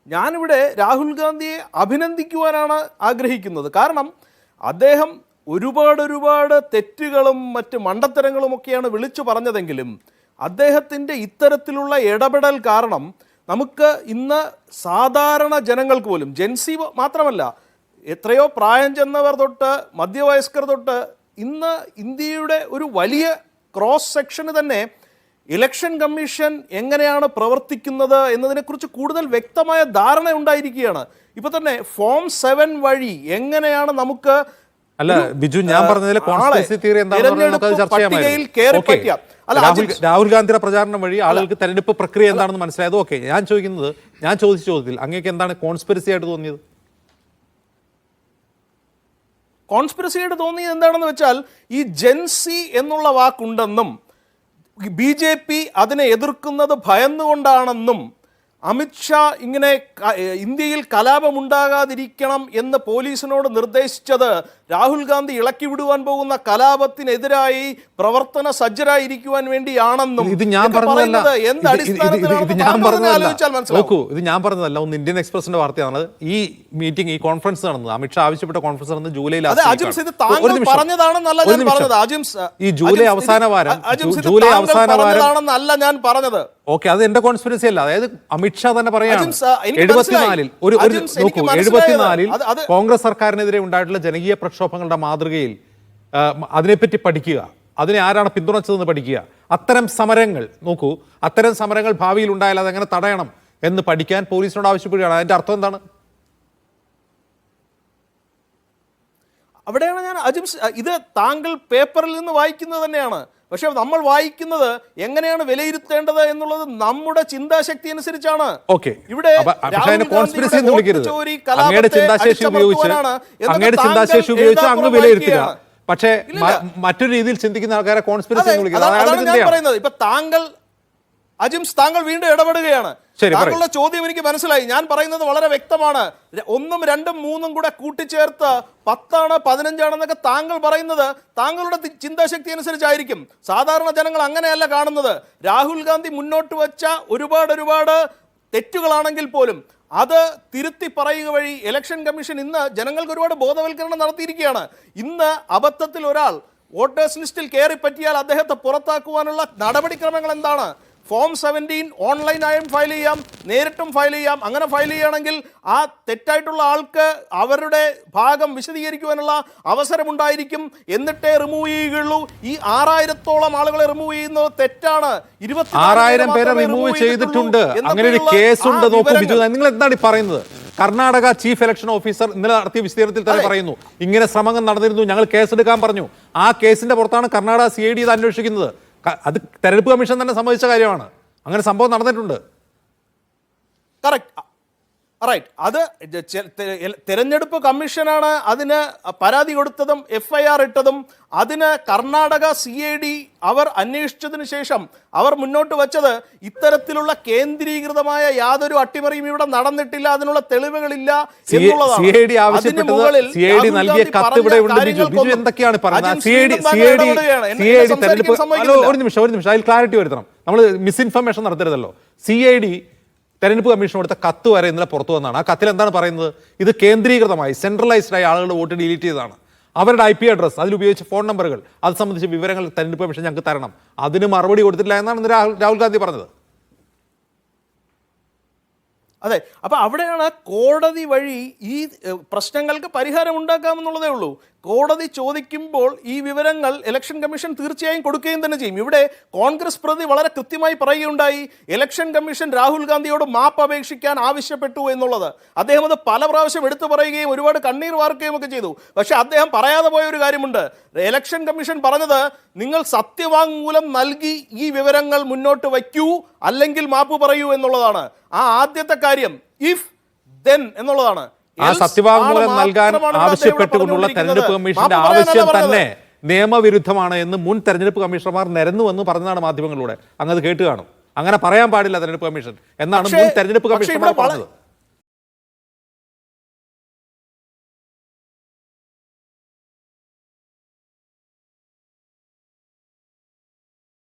ഞാനിവിടെ രാഹുൽ ഗാന്ധിയെ അഭിനന്ദിക്കുവാനാണ് ആഗ്രഹിക്കുന്നത്. കാരണം അദ്ദേഹം ഒരുപാട് തെറ്റുകളും മറ്റ് മണ്ടത്തരങ്ങളുമൊക്കെയാണ് വിളിച്ചു പറഞ്ഞതെങ്കിലും അദ്ദേഹത്തിൻ്റെ ഇത്തരത്തിലുള്ള ഇടപെടൽ കാരണം നമുക്ക് ഇന്ന് സാധാരണ ജനങ്ങൾക്ക് പോലും, ജെൻസി മാത്രമല്ല, എത്രയോ പ്രായം ചെന്നവർ തൊട്ട് മധ്യവയസ്കർ തൊട്ട് ഇന്ന് ഇന്ത്യയുടെ ഒരു വലിയ ക്രോസ് സെക്ഷന് തന്നെ ഇലക്ഷൻ കമ്മീഷൻ എങ്ങനെയാണ് പ്രവർത്തിക്കുന്നത് എന്നതിനെക്കുറിച്ച് കൂടുതൽ വ്യക്തമായ ധാരണ ഉണ്ടായിരിക്കുകയാണ്. ഇപ്പോൾ തന്നെ ഫോം 7 വഴി എങ്ങനെയാണ് നമുക്ക് അല്ല ബിജു, ഞാൻ പറഞ്ഞതിലെ കോൺസ്പിറസി തിയറി എന്താണെന്ന് ചർച്ച ചെയ്യാം. രാഹുൽ ഗാന്ധിയുടെ പ്രചാരണം വഴി ആളുകൾക്ക് തെരഞ്ഞെടുപ്പ് പ്രക്രിയ എന്താണെന്ന് മനസ്സിലായത്. ഓക്കെ, ഞാൻ ചോദിച്ച ചോദ്യത്തിൽ അങ്ങേക്ക് എന്താണ് കോൺസ്പിറസി ആയിട്ട് തോന്നിയത്? കോൺസ്പിറസി ആയിട്ട് തോന്നിയത് എന്താണെന്ന് വെച്ചാൽ, ഈ ജെൻസി എന്നുള്ള വാക്കുണ്ടെന്നും BJP അതിനെ എതിർക്കുന്നത് ഭയന്നുകൊണ്ടാണെന്നും അമിത്ഷാ ഇങ്ങനെ ഇന്ത്യയിൽ കലാപമുണ്ടാകാതിരിക്കണം എന്ന് പോലീസിനോട് നിർദ്ദേശിച്ചത് രാഹുൽ ഗാന്ധി ഇളക്കി വിടുവാൻ പോകുന്ന കലാപത്തിനെതിരായി പ്രവർത്തന സജ്ജരായിരിക്കുവാൻ വേണ്ടിയാണെന്നും ഇത് ഞാൻ പറഞ്ഞതല്ല. ഒന്ന് ഇന്ത്യൻ എക്സ്പ്രസിന്റെ വാർത്തയാണ്. ഈ മീറ്റിംഗ്, ഈ കോൺഫറൻസ് നടന്നത്, അമിത്ഷാ ആവശ്യപ്പെട്ട കോൺഫറൻസ് നടന്നത് ജൂലൈ ഈ ജൂലൈ അവസാന വാരം ഞാൻ പറഞ്ഞത്. ഓക്കെ, അത് എന്റെ കോൺസ്പിറസി അല്ല. അതായത് അമിത്ഷാ തന്നെ പറയാണ് 74-ൽ കോൺഗ്രസ് സർക്കാരിനെതിരെ ഉണ്ടായിട്ടുള്ള ജനകീയ പ്രക്ഷോഭങ്ങളുടെ മാതൃകയിൽ അതിനെപ്പറ്റി പഠിക്കുക, അതിനെ ആരാണ് പിന്തുണച്ചതെന്ന് പഠിക്കുക, അത്തരം സമരങ്ങൾ നോക്കൂ, അത്തരം സമരങ്ങൾ ഭാവിയിൽ ഉണ്ടായാൽ അതെങ്ങനെ തടയണം എന്ന് പഠിക്കാൻ പോലീസിനോട് ആവശ്യപ്പെടുകയാണ്. അതിന്റെ അർത്ഥം എന്താണ്? അവിടെയാണ് ഞാൻ ഇത് താങ്കൾ പേപ്പറിൽ നിന്ന് വായിക്കുന്നത് തന്നെയാണ്. പക്ഷെ നമ്മൾ വായിക്കുന്നത് എങ്ങനെയാണ് വിലയിരുത്തേണ്ടത് എന്നുള്ളത് നമ്മുടെ ചിന്താശക്തി അനുസരിച്ചാണ്. ഇവിടെ അങ്ങ് വിലയിരുത്തുക, പക്ഷേ മറ്റൊരു രീതിയിൽ ചിന്തിക്കുന്ന ആൾക്കാരെ കോൺസ്പിറസി എന്ന് വിളിക്കുന്നത്. ഇപ്പൊ താങ്കൾ വീണ്ടും ഇടപെടുകയാണ്. താങ്കളുടെ ചോദ്യം എനിക്ക് മനസ്സിലായി. ഞാൻ പറയുന്നത് വളരെ വ്യക്തമാണ്. 1, 2, 3 കൂടെ കൂട്ടിച്ചേർത്ത് 10 15 താങ്കൾ പറയുന്നത് താങ്കളുടെ ചിന്താശക്തി അനുസരിച്ചായിരിക്കും. സാധാരണ ജനങ്ങൾ അങ്ങനെയല്ല കാണുന്നത്. രാഹുൽ ഗാന്ധി മുന്നോട്ട് വച്ച ഒരുപാട് തെറ്റുകളാണെങ്കിൽ പോലും അത് തിരുത്തി പറയുക വഴി ഇലക്ഷൻ കമ്മീഷൻ ഇന്ന് ജനങ്ങൾക്ക് ഒരുപാട് ബോധവൽക്കരണം നടത്തിയിരിക്കുകയാണ്. ഇന്ന് അബദ്ധത്തിൽ ഒരാൾ വോട്ടേഴ്സ് ലിസ്റ്റിൽ കയറി പറ്റിയാൽ അദ്ദേഹത്തെ പുറത്താക്കുവാനുള്ള നടപടിക്രമങ്ങൾ എന്താണ്? ഫോം 17 ഓൺലൈനായും ഫയൽ ചെയ്യാം, നേരിട്ടും ഫയൽ ചെയ്യാം. അങ്ങനെ ഫയൽ ചെയ്യുകയാണെങ്കിൽ ആ തെറ്റായിട്ടുള്ള ആൾക്ക് അവരുടെ ഭാഗം വിശദീകരിക്കുവാനുള്ള അവസരമുണ്ടായിരിക്കും. എന്നിട്ടേ റിമൂവ് ചെയ്യുകയുള്ളൂ. ഈ 6000-ഓളം ആളുകളെ റിമൂവ് ചെയ്യുന്നത് തെറ്റാണ്. 26,000 പേരെ റിമൂവ് ചെയ്തിട്ടുണ്ട്. അങ്ങനെ ഒരു കേസുണ്ട്. നോക്കൂ ബിജു, നിങ്ങൾ എന്താണ് പറയുന്നത്? കർണാടക ചീഫ് ഇലക്ഷൻ ഓഫീസർ ഇന്നലെ നടത്തിയ വിശദീകരണത്തിൽ തന്നെ പറയുന്നു, ഇങ്ങനെ ശ്രമങ്ങൾ നടന്നിരുന്നു, ഞങ്ങൾ കേസെടുക്കാൻ പറഞ്ഞു. ആ കേസിന്റെ പുറത്താണ് കർണാടക CID ഇത് അന്വേഷിക്കുന്നത്. അത് തെരഞ്ഞെടുപ്പ് കമ്മീഷൻ തന്നെ സമ്മതിച്ച കാര്യമാണ്. അങ്ങനെ സംഭവം നടന്നിട്ടുണ്ട്. റൈറ്റ്. അത് തെരഞ്ഞെടുപ്പ് കമ്മീഷനാണ് അതിന് പരാതി കൊടുത്തതും FIR ഇട്ടതും. അതിന് കർണാടക CID അവർ അന്വേഷിച്ചതിന് ശേഷം അവർ മുന്നോട്ട് വച്ചത് ഇത്തരത്തിലുള്ള കേന്ദ്രീകൃതമായ യാതൊരു അട്ടിമറിയും ഇവിടെ നടന്നിട്ടില്ല, അതിനുള്ള തെളിവുകളില്ല എന്നുള്ളതാണ്. ഒരു നിമിഷം അതിൽ ക്ലാരിറ്റി വരുത്തണം. നമ്മൾ മിസ്ഇൻഫർമേഷൻ നടത്തരുതല്ലോ. CID തെരഞ്ഞെടുപ്പ് കമ്മീഷൻ കൊടുത്ത കത്ത് വരെ ഇന്നലെ പുറത്തു വന്നതാണ്. ആ കത്തിൽ എന്താണ് പറയുന്നത്? ഇത് കേന്ദ്രീകൃതമായി സെൻട്രലൈസ്ഡായി ആളുകളുടെ വോട്ട് ഡിലീറ്റ് ചെയ്തതാണ്. അവരുടെ IP അഡ്രസ്, അതിലുപയോഗിച്ച ഫോൺ നമ്പറുകൾ, അത് സംബന്ധിച്ച വിവരങ്ങൾ തെരഞ്ഞെടുപ്പ് കമ്മീഷൻ ഞങ്ങൾക്ക് തരണം. അതിന് മറുപടി കൊടുത്തിട്ടില്ല എന്നാണ് രാഹുൽ ഗാന്ധി പറഞ്ഞത്. അതെ, അപ്പൊ അവിടെയാണ് കോടതി വഴി ഈ പ്രശ്നങ്ങൾക്ക് പരിഹാരം ഉണ്ടാക്കാമെന്നുള്ളതേ ഉള്ളൂ. കോടതി ചോദിക്കുമ്പോൾ ഈ വിവരങ്ങൾ ഇലക്ഷൻ കമ്മീഷൻ തീർച്ചയായും കൊടുക്കുകയും തന്നെ ചെയ്യും. ഇവിടെ കോൺഗ്രസ് പ്രതി വളരെ കൃത്യമായി പറയുകയുണ്ടായി, ഇലക്ഷൻ കമ്മീഷൻ രാഹുൽ ഗാന്ധിയോട് മാപ്പ് അപേക്ഷിക്കാൻ ആവശ്യപ്പെട്ടു എന്നുള്ളത്. അദ്ദേഹം അത് പല പ്രാവശ്യം എടുത്തു പറയുകയും ഒരുപാട് കണ്ണീർ വാർക്കുകയും ഒക്കെ ചെയ്തു. പക്ഷെ അദ്ദേഹം പറയാതെ പോയ ഒരു കാര്യമുണ്ട്. ഇലക്ഷൻ കമ്മീഷൻ പറഞ്ഞത്, നിങ്ങൾ സത്യവാങ്മൂലം നൽകി ഈ വിവരങ്ങൾ മുന്നോട്ട് വയ്ക്കൂ, അല്ലെങ്കിൽ മാപ്പ് പറയൂ എന്നുള്ളതാണ്. ആ ആദ്യത്തെ കാര്യം ഇഫ് ദെൻ എന്നുള്ളതാണ്. ആ സത്യവാങ്മൂലം നൽകാൻ ആവശ്യപ്പെട്ടുകൊണ്ടുള്ള തെരഞ്ഞെടുപ്പ് കമ്മീഷന്റെ ആവശ്യം തന്നെ നിയമവിരുദ്ധമാണ് എന്ന് മുൻ തെരഞ്ഞെടുപ്പ് കമ്മീഷണർമാർ നിരന്നുവെന്ന് പറഞ്ഞതാണ് മാധ്യമങ്ങളിലൂടെ. അങ്ങ് അത് കേട്ട് കാണും. അങ്ങനെ പറയാൻ പാടില്ല തെരഞ്ഞെടുപ്പ് കമ്മീഷൻ എന്നാണ് മുൻ തെരഞ്ഞെടുപ്പ് കമ്മീഷണർമാർ പറഞ്ഞത്.